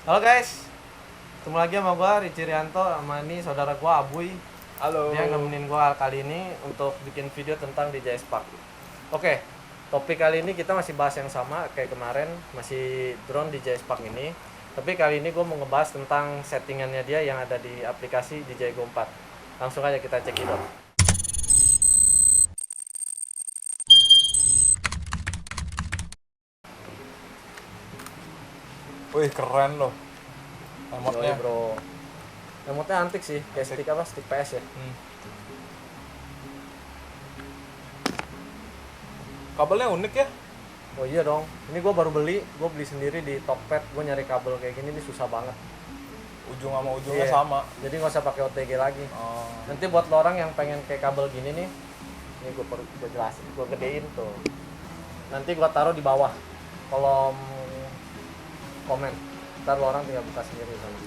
Halo guys, ketemu lagi sama gua Rici Rianto, sama ini saudara gua Abuy. Halo. Dia nemenin gua kali ini untuk bikin video tentang DJI Spark. Oke, topik kali ini kita masih bahas yang sama kayak kemarin, masih drone DJI Spark ini. Tapi kali ini gua mau ngebahas tentang settingannya dia yang ada di aplikasi DJI Go 4. Langsung aja kita cek itu. Wih, keren loh Yoi remote-nya. bro, remote-nya antik sih, kayak stick apa? Stick PS ya. Kabelnya unik ya. Oh iya dong, ini gua baru beli, gua beli sendiri di Tokped. Gua nyari kabel kayak gini nih susah banget. Ujung sama ujungnya Iya. sama. Jadi nggak usah pakai OTG lagi. Oh. Nanti buat lo orang yang pengen kayak kabel gini nih, ini gue jelasin, gue gedein tuh. Nanti gue taruh di bawah kolom komen. Ntar lo orang tinggal buka sendiri sana.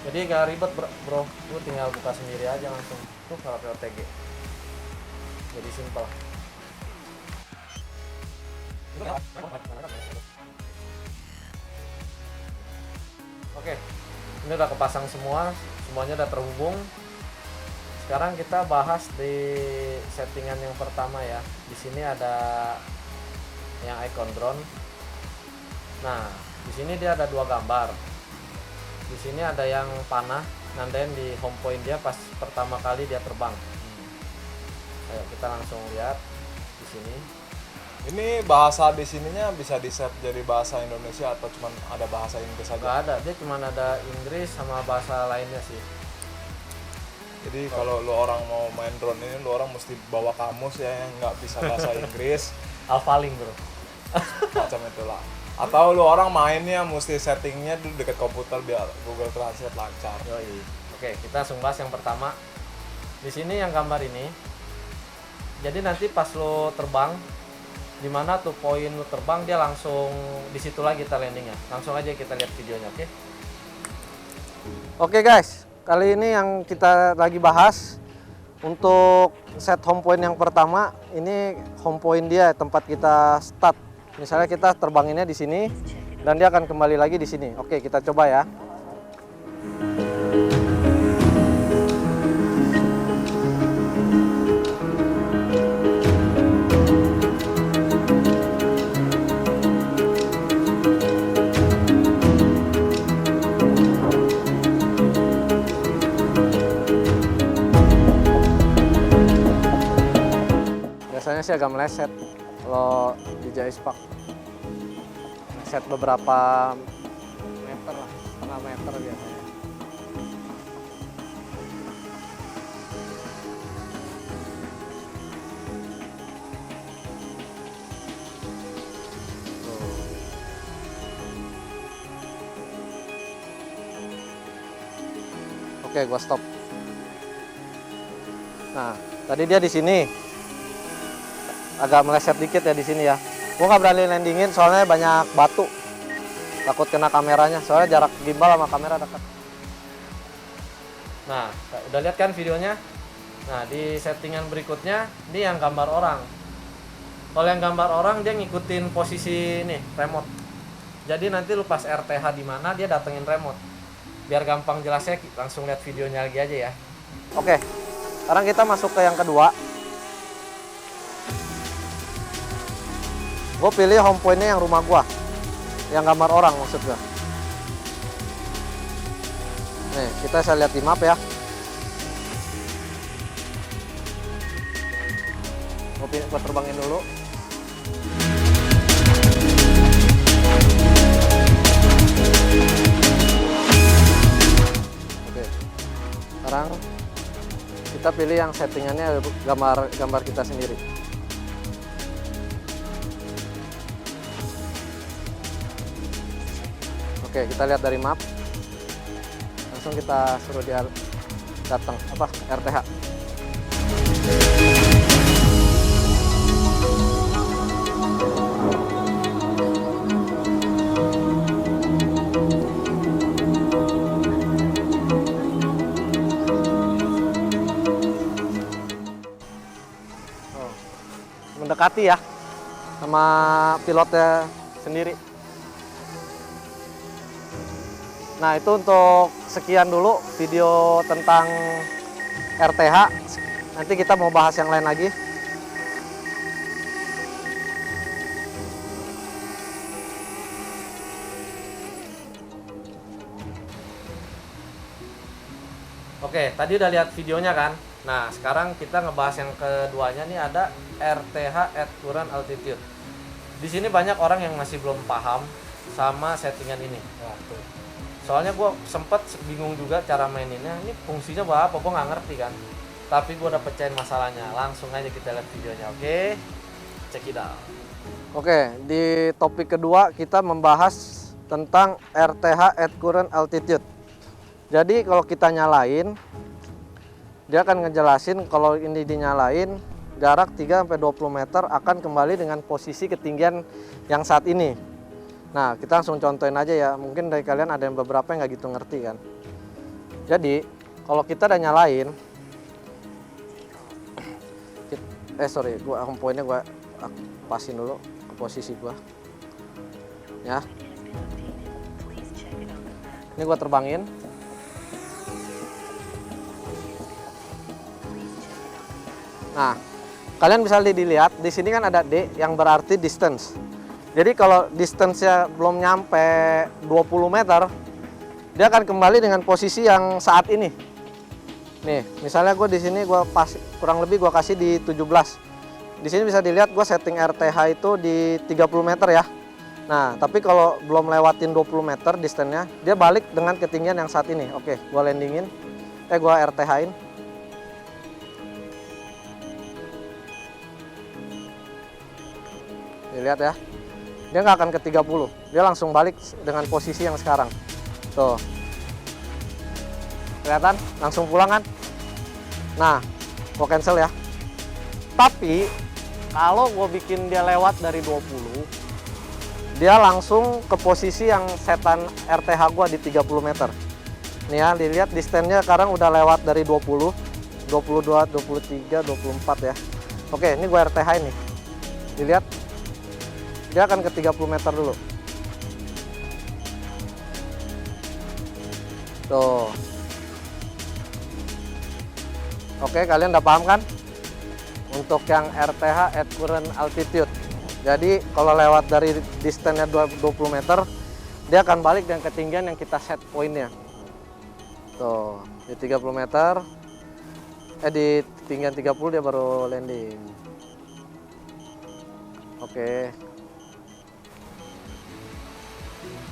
Jadi nggak ribet bro, lu tinggal buka sendiri aja langsung. Tuh nggak pakai OTG. Jadi simpel. Oke, ini udah kepasang semua, semuanya udah terhubung. Sekarang kita bahas di settingan yang pertama ya. Di sini ada yang icon drone. Nah, di sini dia ada dua gambar. Di sini ada yang panah, nandain di home point dia pas pertama kali dia terbang. Ayo kita langsung lihat di sini. Ini bahasa di sininya bisa di-set jadi bahasa Indonesia atau cuma ada bahasa Inggris Nggak aja? ada, dia cuma ada Inggris sama bahasa lainnya sih. Jadi kalau lu orang mau main drone ini, lu orang mesti bawa kamus ya yang nggak bisa bahasa Inggris, Alphaling bro. macam itulah. Atau lu orang mainnya mesti settingnya di dekat komputer biar Google Translate lancar. Yoi. Oke, kita langsung bahas yang pertama. Di sini yang gambar ini. Jadi nanti pas lo terbang, di mana tuh poin lo terbang, dia langsung di situ lagi kita landingnya. Langsung aja kita lihat videonya, oke? Oke guys, kali ini yang kita lagi bahas untuk set home point yang pertama. Ini home point dia, tempat kita start. Misalnya kita terbanginnya di sini dan dia akan kembali lagi di sini. Oke, kita coba ya. Biasanya sih agak meleset kalau DJI Spark. Meleset beberapa meter lah, setengah meter biasanya. Oke, gua stop. Nah, tadi dia di sini. Agak meleset dikit ya di sini ya. Gua nggak berani landingin soalnya banyak batu. Takut kena kameranya. Soalnya jarak gimbal sama kamera dekat. Nah, udah lihat kan videonya? Nah, di settingan berikutnya ini yang gambar orang. Kalau yang gambar orang dia ngikutin posisi nih remote. Jadi nanti lu pas RTH di mana dia datengin remote. Biar gampang jelasnya langsung lihat videonya lagi aja ya. Oke. Sekarang kita masuk ke yang kedua. Gue pilih home point-nya yang rumah gua, yang gambar orang maksud gua. Nih, kita bisa lihat di map ya. Gua terbangin dulu. Oke. Sekarang kita pilih yang settingannya gambar kita sendiri. Oke, kita lihat dari map. Langsung kita suruh dia datang RTH. Mendekati ya sama pilotnya sendiri. Nah, itu untuk sekian dulu video tentang RTH. Nanti kita mau bahas yang lain lagi. Oke, tadi udah lihat videonya kan? Nah, sekarang kita ngebahas yang keduanya nih, ada RTH at current altitude. Di sini banyak orang yang masih belum paham sama settingan ini. Nah, tuh. Soalnya gue sempet bingung juga cara maininnya. Ini fungsinya buat apa? Gue nggak ngerti kan. Tapi gue udah pecahin masalahnya. Langsung aja kita lihat videonya, oke? Check it out. Oke, di topik kedua kita membahas tentang RTH at current altitude. Jadi kalau kita nyalain, dia akan ngejelasin kalau ini dinyalain, jarak 3-20 meter akan kembali dengan posisi ketinggian yang saat ini. Nah, kita langsung contohin aja ya. Mungkin dari kalian ada yang beberapa yang nggak gitu ngerti kan. Jadi, kalau kita udah nyalain, poinnya gua pasin dulu ke posisi gua. Ya. Ini gua terbangin. Nah, kalian bisa dilihat di sini kan ada D yang berarti distance. Jadi kalau distance-nya belum nyampe 20 meter, dia akan kembali dengan posisi yang saat ini. Nih, misalnya gue di sini kurang lebih gue kasih di 17. Di sini bisa dilihat gue setting RTH itu di 30 meter ya. Nah, tapi kalau belum lewatin 20 meter distance-nya, dia balik dengan ketinggian yang saat ini. Oke, gue landingin. Gue RTH-in. Lihat ya, dia nggak akan ke 30, dia langsung balik dengan posisi yang sekarang. Tuh, kelihatan? Langsung pulang kan? Nah, gue cancel ya. Tapi, kalau gue bikin dia lewat dari 20, dia langsung ke posisi yang setan RTH gue di 30 meter. Nih ya, dilihat distance-nya sekarang udah lewat dari 20, 22, 23, 24 ya. Oke, ini gue RTH ini. Dilihat, dia akan ke 30 meter dulu. Tuh. Oke, kalian udah paham kan? Untuk yang RTH at current altitude. Jadi, kalau lewat dari distance-nya 20 meter, dia akan balik dengan ketinggian yang kita set poinnya. Tuh, di 30 meter. Di ketinggian 30 dia baru landing. Oke.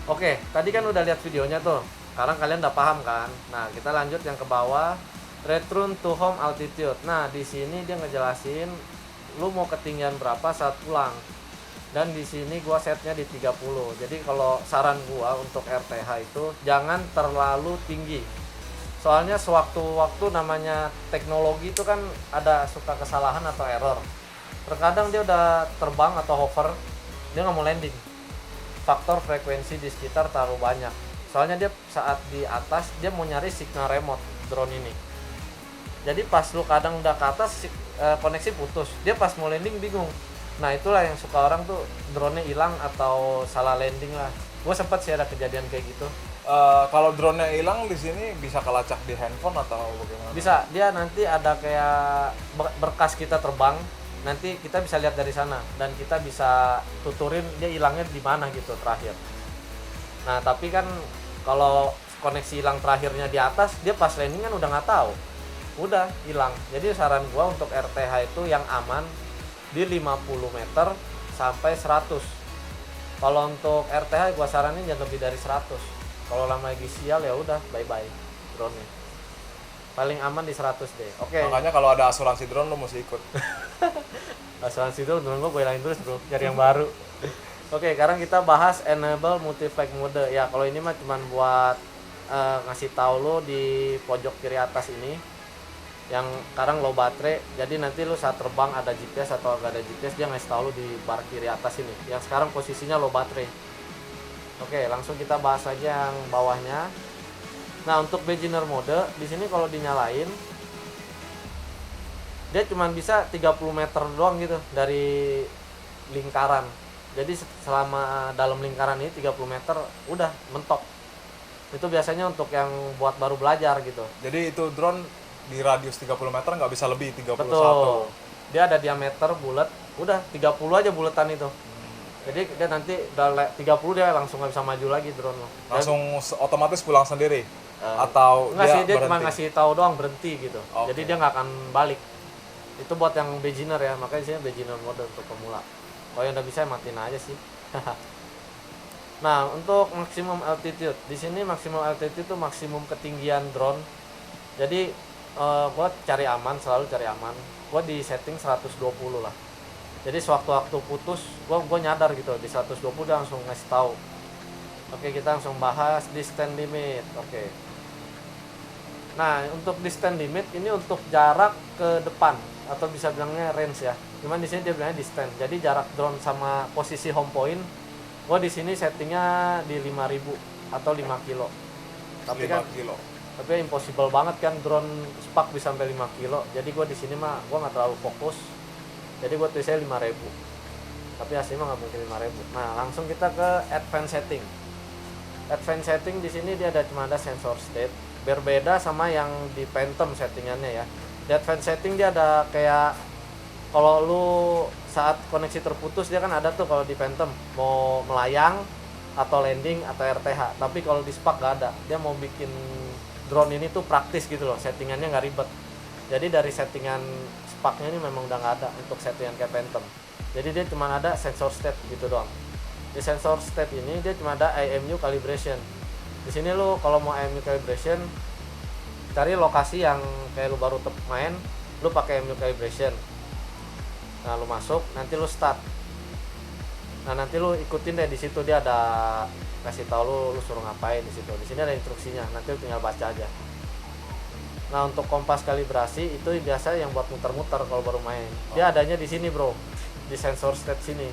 Oke, tadi kan udah lihat videonya tuh. Sekarang kalian udah paham kan? Nah, kita lanjut yang ke bawah, return to home altitude. Nah, di sini dia ngejelasin lu mau ketinggian berapa saat pulang. Dan di sini gua setnya di 30. Jadi kalau saran gua untuk RTH itu jangan terlalu tinggi. Soalnya sewaktu-waktu namanya teknologi itu kan ada suka kesalahan atau error. Terkadang dia udah terbang atau hover, dia nggak mau landing. Faktor frekuensi di sekitar terlalu banyak. Soalnya dia saat di atas dia mau nyari signal remote drone ini. Jadi pas lu kadang udah ke atas koneksi putus, dia pas mau landing bingung. Nah, itulah yang suka orang tuh drone-nya hilang atau salah landing lah. Gue sempat sih ada kejadian kayak gitu. Kalau drone-nya hilang di sini bisa kelacak di handphone atau bagaimana? Bisa, dia nanti ada kayak berkas kita terbang. Nanti kita bisa lihat dari sana dan kita bisa tuturin dia hilangnya di mana gitu terakhir. Nah, tapi kan kalau koneksi hilang terakhirnya di atas, dia pas landing kan udah nggak tahu, udah hilang. Jadi saran gua untuk RTH itu yang aman di 50 meter sampai 100. Kalau untuk RTH gua saranin jangan lebih dari 100. Kalau lama lagi sial ya udah bye bye drone-nya. Paling aman di 100 deh. Oke. Makanya kalau ada asuransi drone lu mesti ikut. Asuransi drone gue hilangin terus bro, cari yang baru. Oke, sekarang kita bahas enable multi-flight mode. Ya, kalau ini mah cuman buat ngasih tahu lo di pojok kiri atas ini yang sekarang low baterai. Jadi nanti lo saat terbang ada GPS atau gak ada GPS, dia ngasih tahu lo di bar kiri atas ini. Yang sekarang posisinya low baterai. Oke, langsung kita bahas aja yang bawahnya. Nah, untuk beginner mode di sini kalau dinyalain dia cuma bisa 30 meter doang gitu dari lingkaran. Jadi selama dalam lingkaran ini 30 meter udah mentok. Itu biasanya untuk yang buat baru belajar gitu. Jadi itu drone di radius 30 meter nggak bisa lebih 31. Betul. Dia ada diameter bulat, udah 30 aja buletan itu. Jadi dia nanti udah 30 dia langsung nggak bisa maju lagi drone lo. Langsung otomatis pulang sendiri atau Enggak sih, dia berhenti? cuma ngasih tahu doang berhenti gitu. Oke. Jadi dia nggak akan balik. Itu buat yang beginner ya, makanya di sini beginner mode untuk pemula. Kalau yang udah bisa matiin aja sih. Nah, untuk maksimum altitude, di sini maksimum altitude itu maksimum ketinggian drone. Jadi gua cari aman, selalu cari aman. Gua di setting 120 lah. Jadi sewaktu-waktu putus, gua nyadar gitu di 120 dia langsung ngasih tahu. Oke, kita langsung bahas distance limit. Oke. Nah, untuk distance limit ini untuk jarak ke depan atau bisa bilangnya range ya. Cuman di sini dia bilangnya distance. Jadi jarak drone sama posisi home point, gua di sini settingnya di 5000 atau 5 kilo. 5 kilo. Tapi impossible banget kan drone spark bisa sampai 5 kilo. Jadi gua di sini mah gua nggak terlalu fokus. Jadi gua tulisnya 5000. Tapi hasilnya nggak mungkin 5000. Nah, langsung kita ke advanced setting. Advanced setting di sini dia cuma ada sensor state. Berbeda sama yang di Phantom settingannya ya. Di advanced setting dia ada kayak kalau lu saat koneksi terputus dia kan ada tuh kalau di Phantom mau melayang atau landing atau RTH. Tapi kalau di Spark nggak ada. Dia mau bikin drone ini tuh praktis gitu loh, settingannya nggak ribet. Jadi dari settingan Sparknya ini memang udah nggak ada untuk settingan kayak Phantom. Jadi dia cuma ada sensor state gitu doang. Di sensor state ini dia cuma ada IMU calibration. Di sini lu kalau mau IMU calibration cari lokasi yang kayak lu baru main, lu pakai IMU calibration. Nah, lu masuk, nanti lu start. Nah, nanti lu ikutin deh di situ dia ada kasih tahu lu suruh ngapain di situ. Di sini ada instruksinya, nanti lu tinggal baca aja. Nah, untuk kompas kalibrasi itu biasa yang buat muter-muter kalau baru main. Dia adanya di sini, Bro. Di sensor state sini.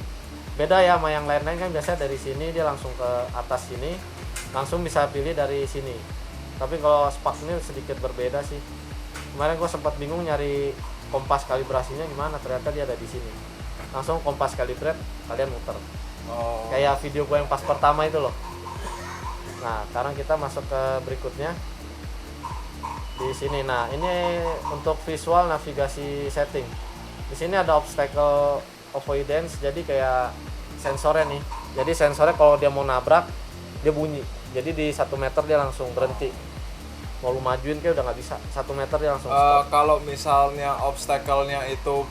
Beda ya sama yang lain-lain kan biasa dari sini dia langsung ke atas sini, langsung bisa pilih dari sini. Tapi kalau Spark ini sedikit berbeda sih. Kemarin gue sempat bingung nyari kompas kalibrasinya gimana, ternyata dia ada di sini. Langsung kompas kalibrate, kalian muter. Kayak video gue yang pas pertama itu loh. Nah, sekarang kita masuk ke berikutnya. Di sini, nah ini untuk visual navigasi setting. Di sini ada obstacle avoidance, jadi kayak sensornya nih. Jadi sensornya kalau dia mau nabrak, dia bunyi. Jadi di 1 meter dia langsung berhenti. Mau lu majuin kayak udah nggak bisa. 1 meter dia langsung stop. Kalau misalnya obstacle-nya itu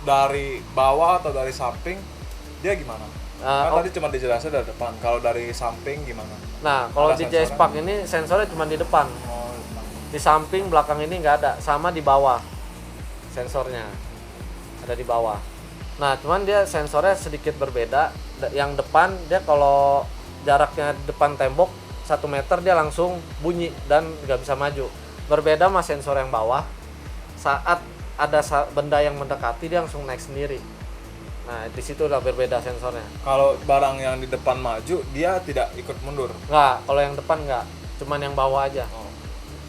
dari bawah atau dari samping, dia gimana? Kan tadi cuma dijelasin dari depan. Kalau dari samping gimana? Nah, kalau Ada di DJI sensornya? Spark ini sensornya cuma di depan. Di samping belakang ini nggak ada, sama di bawah sensornya ada di bawah. Nah, cuman dia sensornya sedikit berbeda. Yang depan dia kalau jaraknya depan tembok 1 meter dia langsung bunyi dan nggak bisa maju. Berbeda sama sensor yang bawah, saat ada benda yang mendekati dia langsung naik sendiri. Nah, di situ udah berbeda sensornya. Kalau barang yang di depan maju, dia tidak ikut mundur. Nggak, kalau yang depan nggak, cuman yang bawah aja.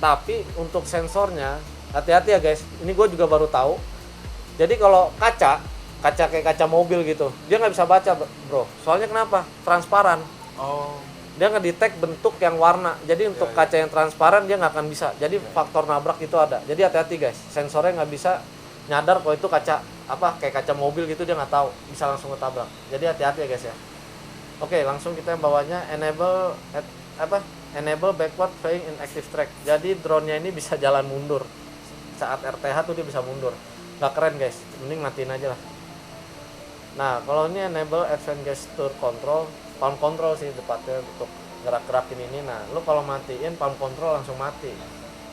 Tapi untuk sensornya hati-hati ya guys, ini gue juga baru tahu. Jadi kalau kaca kayak kaca mobil gitu, dia nggak bisa baca bro. Soalnya kenapa? Transparan. Dia ngedetect bentuk yang warna. Jadi untuk kaca yang transparan dia nggak akan bisa. Jadi faktor nabrak itu ada. Jadi hati-hati guys, sensornya nggak bisa nyadar kalau itu kaca kayak kaca mobil gitu, dia nggak tahu, bisa langsung ketabrak. Jadi hati-hati ya guys ya. Oke, langsung kita yang bawahnya enable backward flying in active track. Jadi drone-nya ini bisa jalan mundur. Saat RTH tuh dia bisa mundur. Nggak keren guys, mending matiin aja lah. Nah, kalau ini enable advanced gesture control, palm control sih tepatnya untuk gerak-gerakin ini. Nah, lu kalau matiin palm control langsung mati.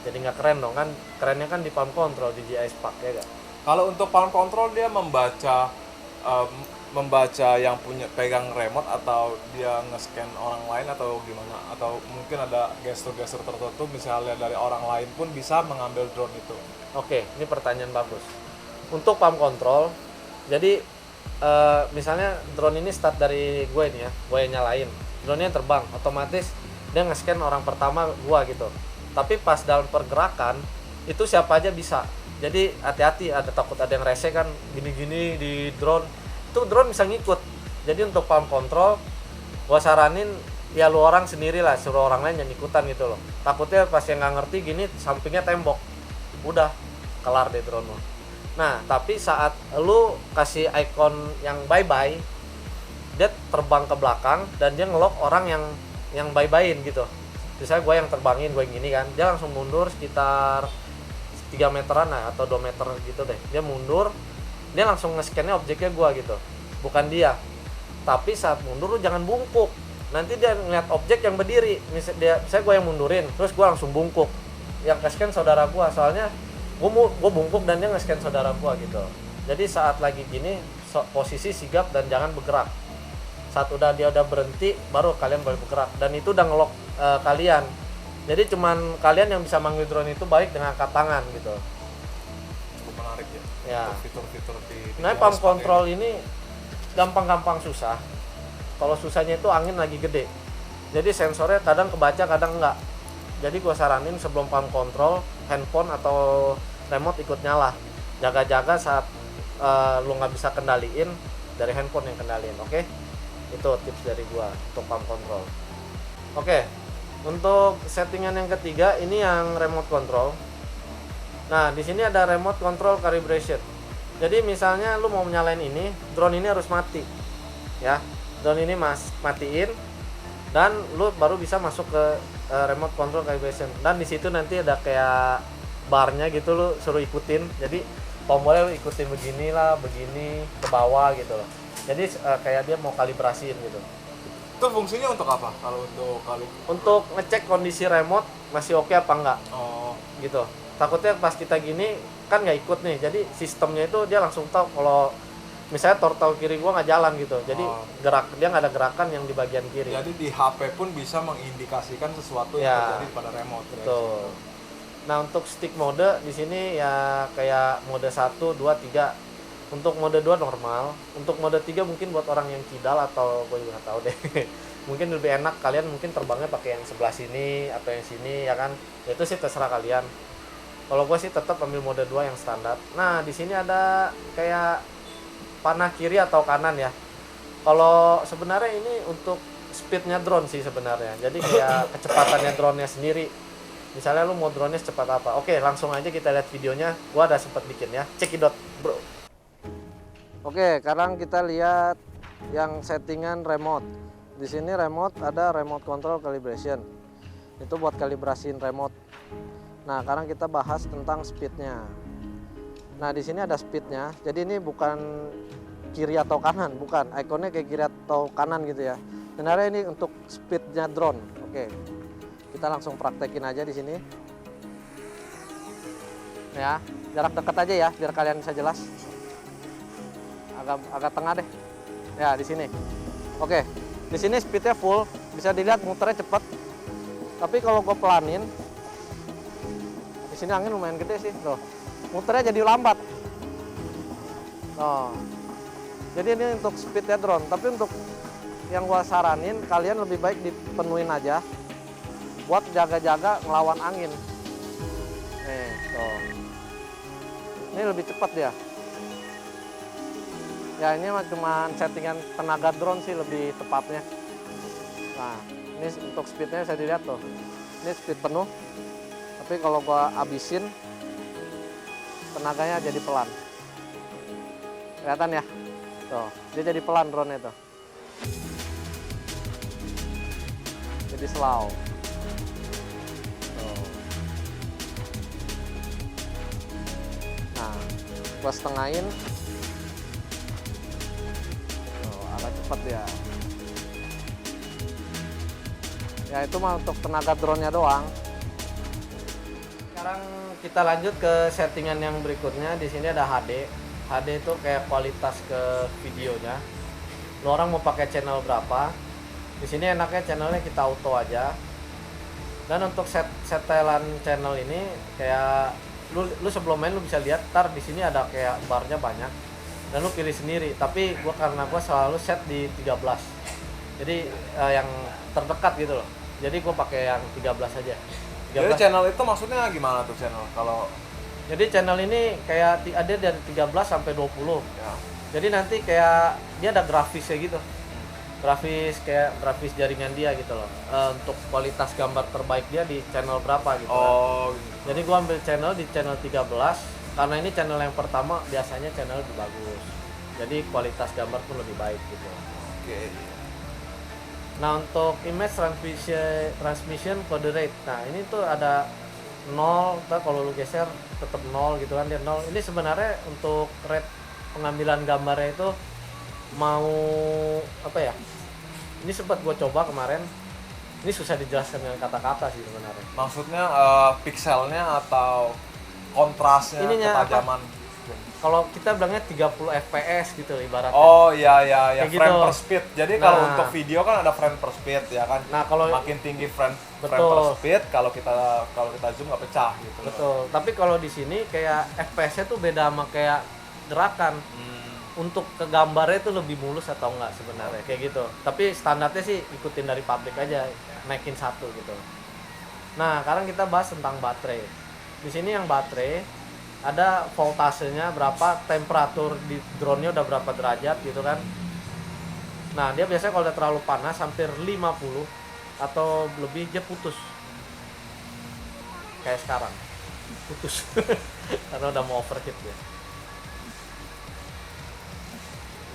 Jadi nggak keren dong kan? Kerennya kan di palm control di DJI Spark ya gak? Kalau untuk palm control dia membaca yang punya pegang remote, atau dia nge-scan orang lain atau gimana, atau mungkin ada gestur-gestur tertentu misalnya dari orang lain pun bisa mengambil drone itu. Oke, ini pertanyaan bagus. Untuk palm control, jadi misalnya drone ini start dari gue ini ya, gue yang nyalain, drone-nya terbang, otomatis dia nge-scan orang pertama gue gitu. Tapi pas dalam pergerakan itu siapa aja bisa. Jadi hati-hati, ada takut ada yang rese kan gini-gini di drone. Itu drone bisa ngikut. Jadi untuk palm control gua saranin ya lu orang sendiri lah, suruh orang lain jangan ikutan gitu loh. Takutnya pas yang nggak ngerti gini sampingnya tembok, udah kelar deh drone lu. Nah tapi saat lu kasih icon yang bye bye, dia terbang ke belakang dan dia ngelok orang yang bye-byein gitu. Misalnya gue yang terbangin, gue yang gini kan, dia langsung mundur sekitar 3 meteran lah atau 2 meter gitu deh. Dia mundur, dia langsung nge-scan-nya objeknya gue gitu, bukan dia. Tapi saat mundur lu jangan bungkuk, nanti dia ngeliat objek yang berdiri. Misalnya gue yang mundurin, terus gue langsung bungkuk, yang nge-scan saudara gue. Soalnya gue bungkuk dan dia nge-scan saudara gue gitu. Jadi saat lagi gini, posisi sigap dan jangan bergerak. Saat dia udah berhenti, baru kalian boleh bergerak. Dan itu udah ngelok kalian. Jadi cuman kalian yang bisa manggil drone itu baik dengan angkat tangan gitu. Cukup menarik ya. Ya. Untuk fitur-fitur di Nah, pump control ini gampang-gampang susah. Kalau susahnya itu angin lagi gede. Jadi sensornya kadang kebaca, kadang enggak. Jadi gua saranin sebelum pump control, handphone atau remote ikut nyala. Jaga-jaga saat lu nggak bisa kendaliin, dari handphone yang kendaliin, oke? Itu tips dari gua untuk pump control. Oke. Untuk settingan yang ketiga ini yang remote control. Nah, di sini ada remote control calibration. Jadi misalnya lu mau nyalain ini, drone ini harus mati. Ya. Drone ini matiin dan lu baru bisa masuk ke remote control calibration. Dan di situ nanti ada kayak barnya gitu, lu suruh ikutin. Jadi tombolnya lu ikutin beginilah, begini ke bawah gitu loh. Jadi kayak dia mau kalibrasiin gitu. Itu fungsinya untuk apa? Kalau Untuk ngecek kondisi remote masih oke apa enggak. Oh, Gitu. Takutnya pas kita gini kan nggak ikut nih. Jadi sistemnya itu dia langsung tahu kalau misalnya tortal kiri gua nggak jalan gitu. Jadi dia nggak ada gerakan yang di bagian kiri. jadi di HP pun bisa mengindikasikan sesuatu yang Ya, terjadi pada remote. betul. Nah, untuk stick mode di sini ya kayak mode 1, 2, 3. Untuk mode 2 normal, untuk mode 3 mungkin buat orang yang kidal atau gue juga nggak tahu deh. Mungkin lebih enak kalian mungkin terbangnya pakai yang sebelah sini atau yang sini ya kan. Itu sih terserah kalian. Kalau gue sih tetap ambil mode 2 yang standar. Nah, di sini ada kayak panah kiri atau kanan ya. Kalau sebenarnya ini untuk speednya drone sih sebenarnya. Jadi kayak kecepatannya drone-nya sendiri. Misalnya lu mau drone-nya secepat apa. Oke, langsung aja kita lihat videonya. Gua ada sempat bikin ya. Cekidot, bro. Oke, sekarang kita lihat yang settingan remote. Di sini remote ada remote control calibration. Itu buat kalibrasiin remote. Nah, sekarang kita bahas tentang speednya. Nah, di sini ada speednya. Jadi ini bukan kiri atau kanan, bukan. Ikonnya kayak kiri atau kanan gitu ya. Sebenarnya ini untuk speednya drone. Oke, kita langsung praktekin aja di sini. Ya, jarak dekat aja ya, biar kalian bisa jelas. Agak tengah deh. Ya, di sini. Oke, di sini speednya full, bisa dilihat muternya cepet. Tapi kalau gue pelanin, di sini angin lumayan gede sih, loh. Muternya jadi lambat. Oh. Jadi ini untuk speednya drone, tapi untuk yang gue saranin kalian lebih baik dipenuhin aja buat jaga-jaga ngelawan angin. Nih, tuh. Ini lebih cepat dia. Ya ini cuma settingan tenaga drone sih lebih tepatnya. Nah, ini untuk speednya bisa dilihat tuh. Ini speed penuh. Tapi kalau gua abisin, tenaganya jadi pelan. Kelihatan ya? Tuh, dia jadi pelan drone-nya tuh. Jadi slow. Tuh. Nah, gua setengahin. Agak cepat ya. Ya itu mah untuk tenaga drone-nya doang. Sekarang kita lanjut ke settingan yang berikutnya. Di sini ada HD. HD itu kayak kualitas ke videonya. Lo orang mau pakai channel berapa? Di sini enaknya channelnya kita auto aja. Dan untuk setelan channel ini kayak lu sebelum main lu bisa lihat tar di sini ada kayak barnya banyak. Dan lu pilih sendiri, tapi karena gua selalu set di 13. Jadi yang terdekat gitu loh. Jadi gua pakai yang 13 aja. 13. Jadi channel itu maksudnya gimana tuh channel? Kalau Jadi channel ini kayak ada dari 13 sampai 20. ya. Jadi nanti kayak dia ada grafisnya gitu. grafis jaringan dia gitu loh. Untuk kualitas gambar terbaik dia di channel berapa gitu kan. Oh, gitu. Jadi gua ambil channel di channel 13 karena ini channel yang pertama, biasanya channel lebih bagus. Jadi kualitas gambar pun lebih baik gitu. Oke. Nah, untuk image transmission code rate. Nah, ini tuh ada 0, kalau lu geser tetap 0 gitu kan, dia 0. Ini sebenarnya untuk rate pengambilan gambarnya itu mau apa ya? Ini sempat gue coba kemarin. Ini susah dijelaskan dengan kata-kata sih sebenarnya. Maksudnya pikselnya atau kontrasnya, Ininya ketajaman. Kalau kita bilangnya 30 fps gitu ibaratnya. Oh iya Kayak frame gitu. per speed. Jadi kalau Nah. untuk video kan ada frame per speed ya kan. Nah, kalau makin tinggi frame per Betul. speed, kalau kita zoom nggak pecah gitu. betul. Tapi kalau di sini kayak FPS-nya tuh beda sama kayak gerakan. Untuk ke gambarnya itu lebih mulus atau enggak sebenarnya kayak gitu. Tapi standarnya sih ikutin dari pabrik aja, naikin 1 gitu. Nah, sekarang kita bahas tentang baterai. Di sini yang baterai ada voltasenya berapa, temperatur di drone-nya udah berapa derajat gitu kan. Nah, dia biasanya kalau udah terlalu panas hampir 50 atau lebih dia putus. Kayak sekarang. Putus. Karena udah mau overheat dia.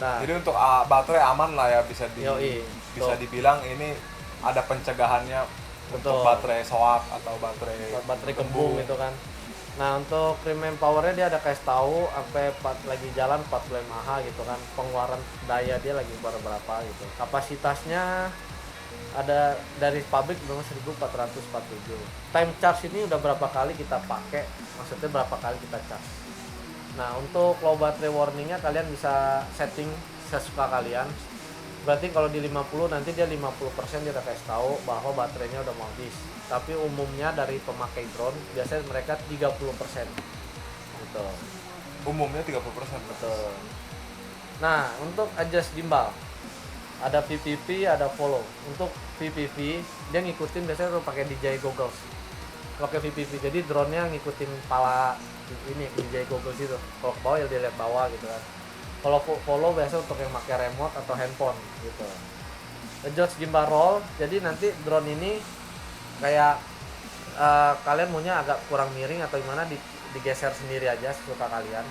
Nah, Jadi untuk baterai aman lah ya, bisa Yoi. bisa Tuh. dibilang ini ada pencegahannya untuk Betul. baterai soak atau baterai baterai kembung gitu kan. Nah, untuk remain powernya dia ada kasih tahu sampai lagi jalan 40 mAh gitu kan. Pengeluaran daya dia lagi keluar berapa gitu. Kapasitasnya ada dari pabrik memang 1447. Time charge ini udah berapa kali kita pakai, maksudnya berapa kali kita charge. Nah, untuk low battery warningnya kalian bisa setting sesuka kalian. Berarti kalau di 50 nanti dia 50% dia udah kasih tahu bahwa baterainya udah mau habis. Tapi umumnya dari pemakai drone biasanya mereka 30%. Gitu. umumnya 30%. Betul. Nah, untuk adjust gimbal ada PPV, ada follow. Untuk PPV dia ngikutin biasanya lo pakai DJI goggles. Pakai PPV. Jadi drone-nya ngikutin kepala ini DJI goggles itu. Kalau ke bawah ya dia lihat bawah gitu kan. Kalau follow biasa untuk yang pakai remote atau handphone gitu. Adjust gimbal roll. Jadi nanti drone ini kayak kalian maunya agak kurang miring atau gimana digeser sendiri aja sesuka kalian.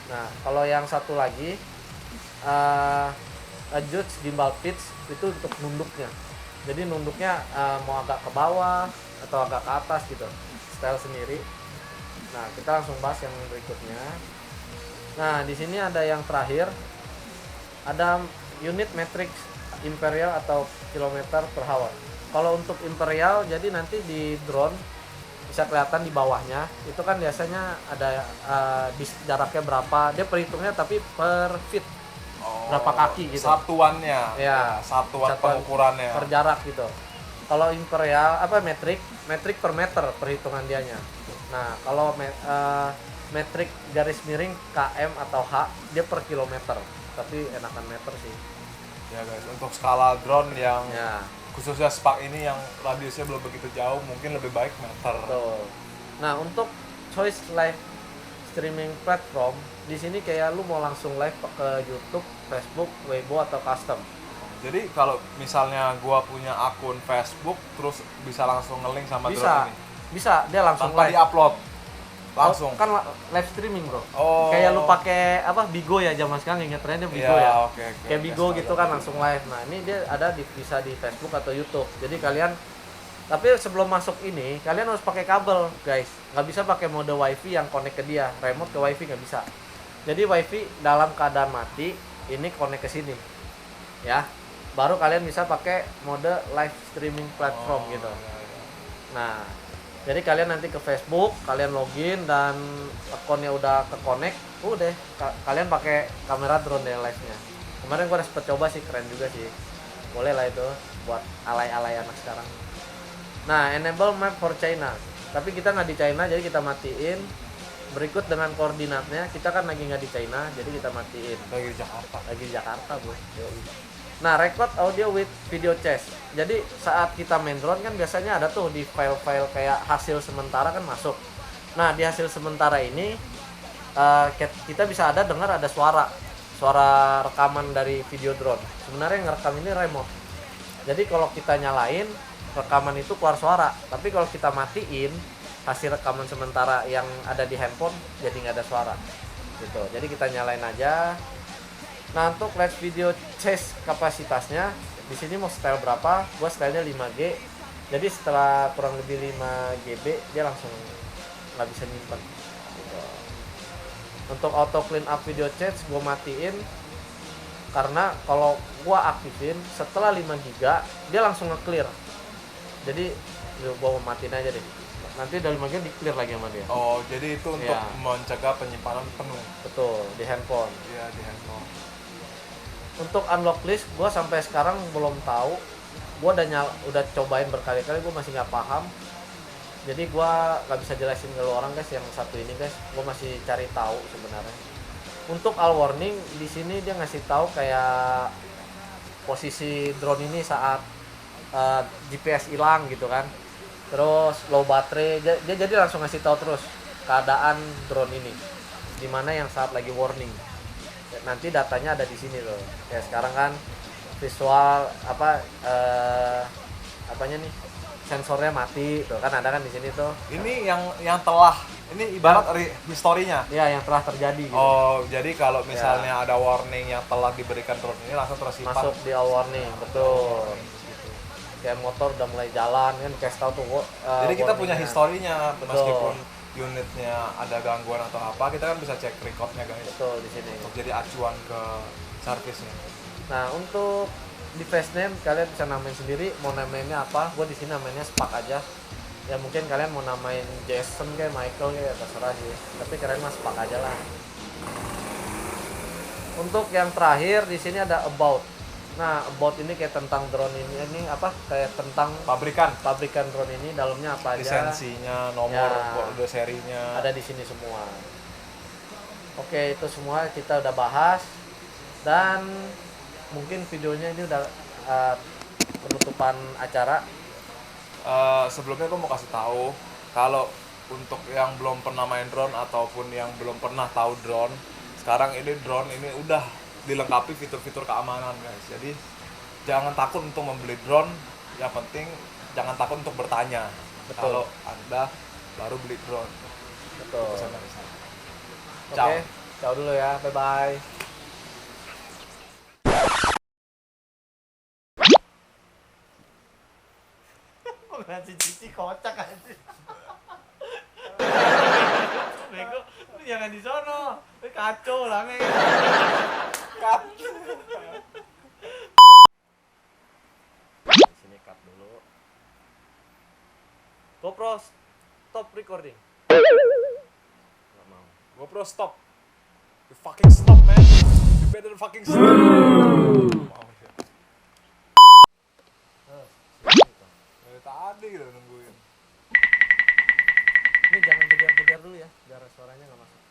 Nah, kalau yang satu lagi adjust gimbal pitch itu untuk nunduknya. Jadi nunduknya mau agak ke bawah atau agak ke atas gitu, style sendiri. Nah, kita langsung bahas yang berikutnya. Nah, di sini ada yang terakhir, ada unit matrix imperial atau kilometer per hour. Kalau untuk imperial, jadi nanti di drone bisa kelihatan di bawahnya. Itu kan biasanya ada jaraknya berapa. Dia perhitungnya tapi per feet, berapa kaki gitu. Satuannya. Ya, satuan pengukurannya. per jarak gitu. Kalau imperial metrik per meter perhitungan dianya. Nah, kalau metrik garis miring km atau h dia per kilometer, tapi enakan meter sih. Ya guys, untuk skala drone yang Ya, khususnya Spark ini yang radiusnya belum begitu jauh, mungkin lebih baik meter. betul. Nah, untuk choice live streaming platform di sini kayak lu mau langsung live ke YouTube, Facebook, Weibo atau custom. Jadi kalau misalnya gua punya akun Facebook, terus bisa langsung nge-link sama drone Bisa, ini bisa dia langsung tanpa live. di-upload langsung. Kan live streaming, Bro. Oh. Kayak lu pakai apa Bigo ya, zaman sekarang inget trennya Bigo Iya, ya. oke. Kayak Bigo gitu kan langsung live. Nah, ini dia ada bisa di Facebook atau YouTube. Jadi kalian, tapi sebelum masuk ini kalian harus pakai kabel, guys. Nggak bisa pakai mode WiFi yang connect ke dia. Remote ke WiFi nggak bisa. Jadi WiFi dalam keadaan mati, ini connect ke sini. Ya. Baru kalian bisa pakai mode live streaming platform gitu. Nah, jadi kalian nanti ke Facebook, kalian login dan akunnya udah ke connect, udah kalian pakai kamera drone deh live-nya. Kemarin gua udah sempet coba sih, keren juga sih. Boleh lah itu buat alay-alay anak sekarang. Nah, enable map for China. Tapi kita nggak di China, jadi kita matiin. Berikut dengan koordinatnya, kita kan lagi nggak di China, jadi kita matiin. Lagi di Jakarta. Lagi di Jakarta, Bro. Nah, record audio with video chest. Jadi saat kita main drone kan biasanya ada tuh di file-file kayak hasil sementara kan masuk. Nah, di hasil sementara ini kita bisa dengar ada suara. suara rekaman dari video drone. Sebenarnya yang ngerekam ini remote. Jadi kalau kita nyalain rekaman itu keluar suara, tapi kalau kita matiin hasil rekaman sementara yang ada di handphone jadi nggak ada suara gitu. Jadi kita nyalain aja. Nah, untuk live video chase kapasitasnya di sini mau style berapa? Gua stylenya 5G. Jadi setelah kurang lebih 5 GB dia langsung nggak bisa nyimpen gitu. Untuk auto clean up video chat gua matiin karena kalau gua aktifin setelah 5 GB dia langsung nge-clear. Jadi gua matiin aja deh. Nanti dari 5 GB di clear lagi sama dia. Oh, jadi itu untuk Iya. mencegah penyimpanan penuh. Betul, di handphone. Iya, di handphone. Untuk unlock list gua sampai sekarang belum tahu. Gua udah cobain berkali-kali, gua masih nggak paham. Jadi gua nggak bisa jelasin ke lu orang guys yang satu ini guys. Gua masih cari tahu sebenarnya. Untuk all warning di sini dia ngasih tahu kayak posisi drone ini saat GPS hilang gitu kan. Terus low baterai, dia jadi langsung ngasih tahu terus keadaan drone ini dimana yang saat lagi warning. Nanti datanya ada di sini loh. Kayak sekarang kan visual apanya nih, sensornya mati tuh kan, ada kan di sini tuh. Ini yang telah, ini ibarat historinya. Ya, yang telah terjadi gitu. Oh, jadi kalau misalnya ada warning yang telah diberikan drone ini langsung tersimpan. Masuk di all warning, betul. Kayak motor udah mulai jalan kan, kasih tahu tuh. Jadi kita punya warningnya. historinya, Betul. meskipun unitnya ada gangguan atau apa, kita kan bisa cek recordnya guys. Betul di sini. Untuk jadi acuan ke servisnya. Nah, untuk device name kalian bisa namain sendiri, mau namainnya apa? Gue di sini namainnya Spark aja. Ya mungkin kalian mau namain Jason kayak Michael kayak terserah sih. Tapi kalian mah Spark aja lah. Untuk yang terakhir di sini ada about. Nah, about ini kayak tentang drone ini apa? Kayak tentang pabrikan drone ini, dalamnya apa aja. Lisensinya, nomor Ya. kode serinya. Ada di sini semua. Oke, itu semua kita udah bahas. Dan mungkin videonya ini udah penutupan acara. Sebelumnya gue mau kasih tahu kalau untuk yang belum pernah main drone ataupun yang belum pernah tahu drone, sekarang ini drone ini udah dilengkapi fitur-fitur keamanan guys. Jadi jangan takut untuk membeli drone, yang penting jangan takut untuk bertanya. Betul. Kalau Anda baru beli drone. Betul. Pesan dari saya. Oke, ciao dulu ya. Bye bye. Ngasih cici kocak aja. Bego, lu jangan di sono. Lu kacau lah nih. Sini cut dulu. GoPro stop recording. Nggak mau. GoPro stop. You fucking stop man. You better fucking stop. Mau ya. Dari tadi udah nungguin. Ini jangan jedar-jedar dulu ya, biar suaranya nggak masuk.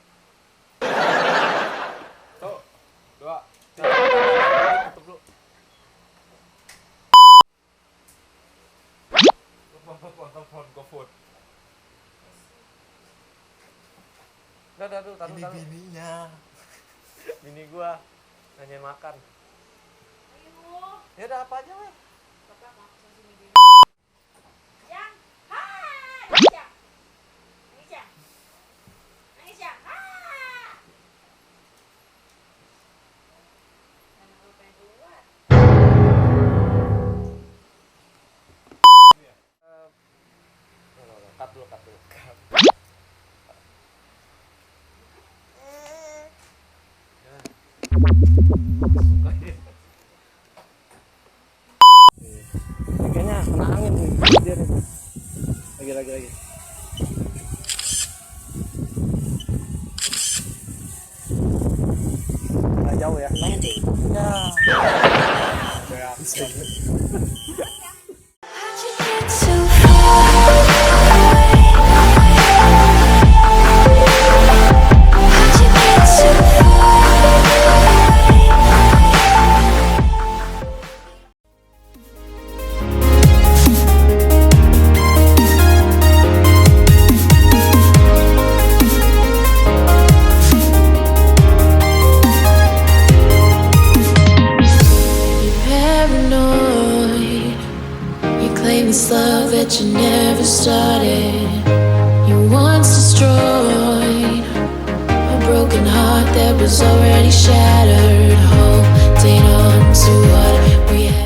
Tuh, 2, 3. Tutup dulu. Telepon, GoFood. Udah dulu, taruh. Bininya. Bini gua nanyain makan. Ya udah apa aja weh. Cut dulu. Kayaknya kena angin nih dia nih. Lagi. Nggak jauh ya. Landing. Ya. So far away. this love that you never started. You once destroyed a broken heart that was already shattered, holding on to what we had.